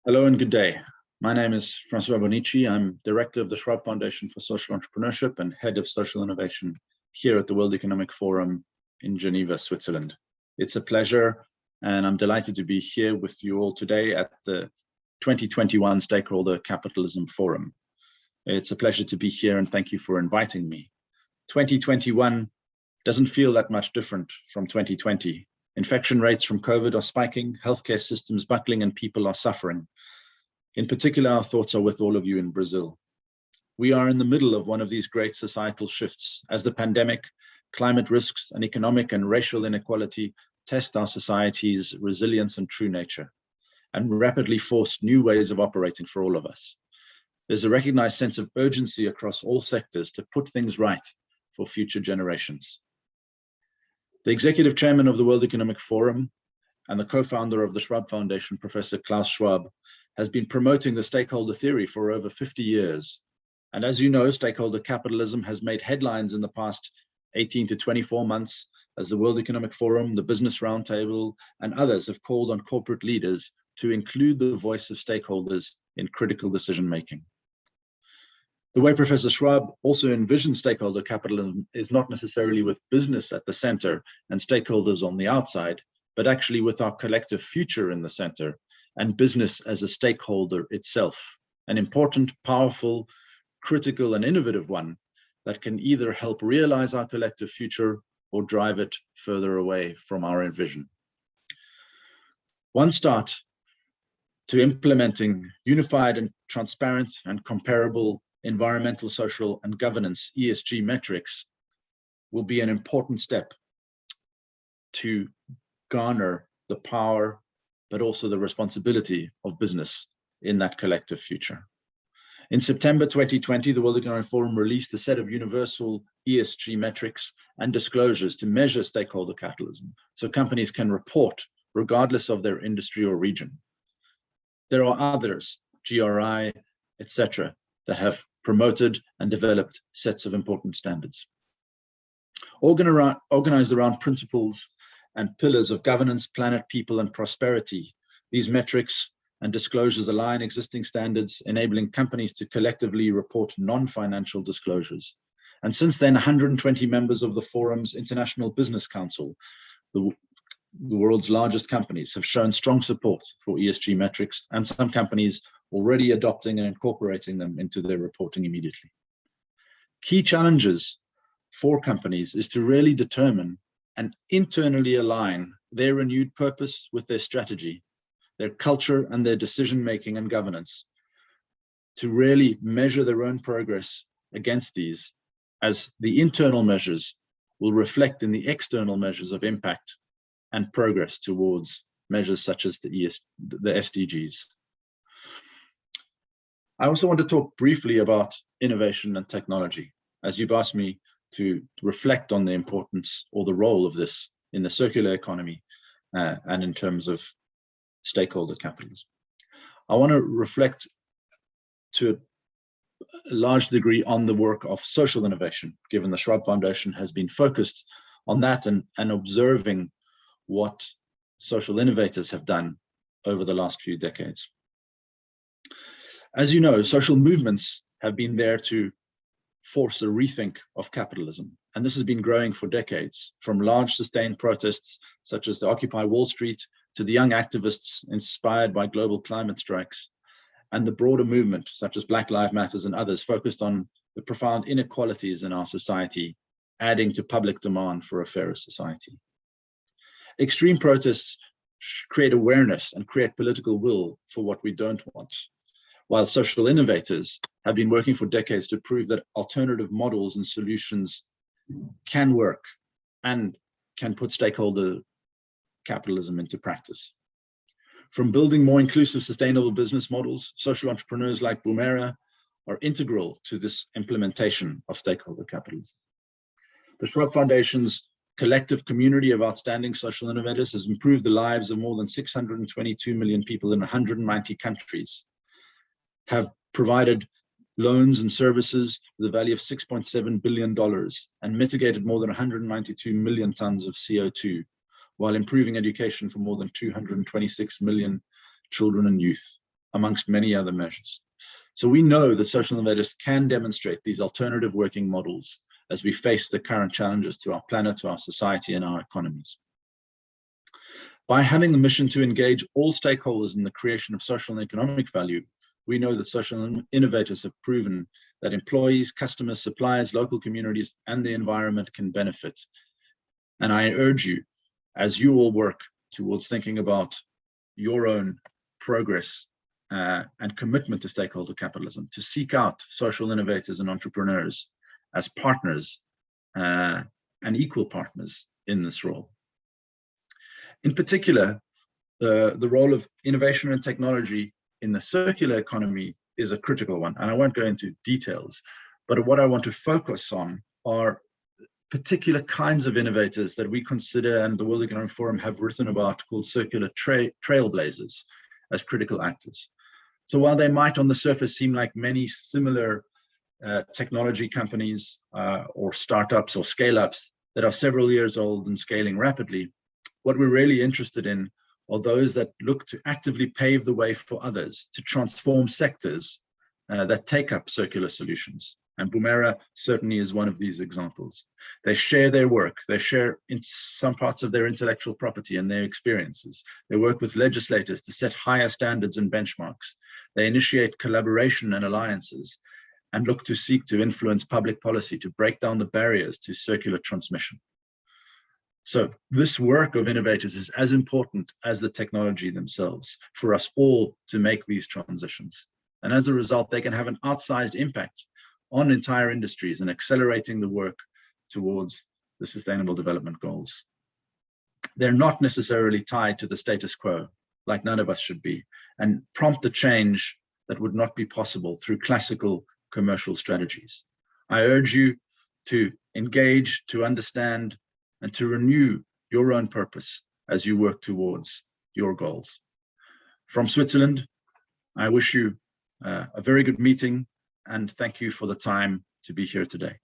Hello and good day. My name is François Bonnici. I'm director of the Schwab Foundation for Social Entrepreneurship and head of social innovation here at the World Economic Forum in Geneva, Switzerland. It's a pleasure, and I'm delighted to be here with you all today at the 2021 Stakeholder Capitalism Forum. It's a pleasure to be here, and thank you for inviting me. 2021 doesn't feel that much different from 2020. Infection rates from COVID are spiking, healthcare systems buckling, and people are suffering. In particular, our thoughts are with all of you in Brazil. We are in the middle of one of these great societal shifts as the pandemic, climate risks, and economic and racial inequality test our society's resilience and true nature, and rapidly force new ways of operating for all of us. There's a recognized sense of urgency across all sectors to put things right for future generations. The executive chairman of the World Economic Forum and the co-founder of the Schwab Foundation, Professor Klaus Schwab, has been promoting the stakeholder theory for over 50 years. And as you know, stakeholder capitalism has made headlines in the past 18 to 24 months as the World Economic Forum, the Business Roundtable, and others have called on corporate leaders to include the voice of stakeholders in critical decision-making. The way Professor Schwab also envisions stakeholder capitalism is not necessarily with business at the center and stakeholders on the outside, but actually with our collective future in the center and business as a stakeholder itself, an important, powerful, critical, and innovative one that can either help realize our collective future or drive it further away from our vision. One start to implementing unified and transparent and comparable environmental, social, and governance ESG metrics will be an important step to garner the power, but also the responsibility of business in that collective future. In September 2020, the World Economic Forum released a set of universal ESG metrics and disclosures to measure stakeholder capitalism, so companies can report regardless of their industry or region. There are others, GRI, etc., that have promoted and developed sets of important standards. Organized around principles and pillars of governance, planet, people, and prosperity, these metrics and disclosures align existing standards, enabling companies to collectively report non-financial disclosures. And since then, 120 members of the Forum's International Business Council, the world's largest companies, have shown strong support for ESG metrics, and some companies already adopting and incorporating them into their reporting immediately. Key challenges for companies is to really determine and internally align their renewed purpose with their strategy, their culture, and their decision-making and governance, to really measure their own progress against these, as the internal measures will reflect in the external measures of impact and progress towards measures such as the SDGs. I also want to talk briefly about innovation and technology, as you've asked me to reflect on the importance or the role of this in the circular economy and in terms of stakeholder capitalism. I want to reflect to a large degree on the work of social innovation, given the Schwab Foundation has been focused on that and observing what social innovators have done over the last few decades. As you know, social movements have been there to force a rethink of capitalism, and this has been growing for decades, from large sustained protests such as the Occupy Wall Street to the young activists inspired by global climate strikes, and the broader movement such as Black Lives Matter and others focused on the profound inequalities in our society, adding to public demand for a fairer society. Extreme protests create awareness and create political will for what we don't want, while social innovators have been working for decades to prove that alternative models and solutions can work and can put stakeholder capitalism into practice. From building more inclusive, sustainable business models, social entrepreneurs like Boomera are integral to this implementation of stakeholder capitalism. The Schwab Foundation's collective community of outstanding social innovators has improved the lives of more than 622 million people in 190 countries, have provided loans and services to the value of $6.7 billion and mitigated more than 192 million tons of CO2, while improving education for more than 226 million children and youth. amongst many other measures. So we know that social innovators can demonstrate these alternative working models as we face the current challenges to our planet, to our society, and our economies. By having the mission to engage all stakeholders in the creation of social and economic value, we know that social innovators have proven that employees, customers, suppliers, local communities, and the environment can benefit. And I urge you, as you all work towards thinking about your own progress and commitment to stakeholder capitalism, to seek out social innovators and entrepreneurs as partners and equal partners in this role. In particular, the role of innovation and technology in the circular economy is a critical one, and I won't go into details, but what I want to focus on are particular kinds of innovators that we consider, and the World Economic Forum have written about, called circular trailblazers as critical actors. So while they might on the surface seem like many similar technology companies or startups or scale-ups that are several years old and scaling rapidly, what we're really interested in are those that look to actively pave the way for others to transform sectors that take up circular solutions. And Boomera certainly is one of these examples. They share their work. They share in some parts of their intellectual property and their experiences. They work with legislators to set higher standards and benchmarks. They initiate collaboration and alliances and look to seek to influence public policy to break down the barriers to circular transmission. So this work of innovators is as important as the technology themselves for us all to make these transitions. And as a result, they can have an outsized impact on entire industries and accelerating the work towards the Sustainable Development Goals. They're not necessarily tied to the status quo, like none of us should be, and prompt the change that would not be possible through classical commercial strategies. I urge you to engage, to understand, and to renew your own purpose as you work towards your goals. From Switzerland, I wish you a very good meeting and thank you for the time to be here today.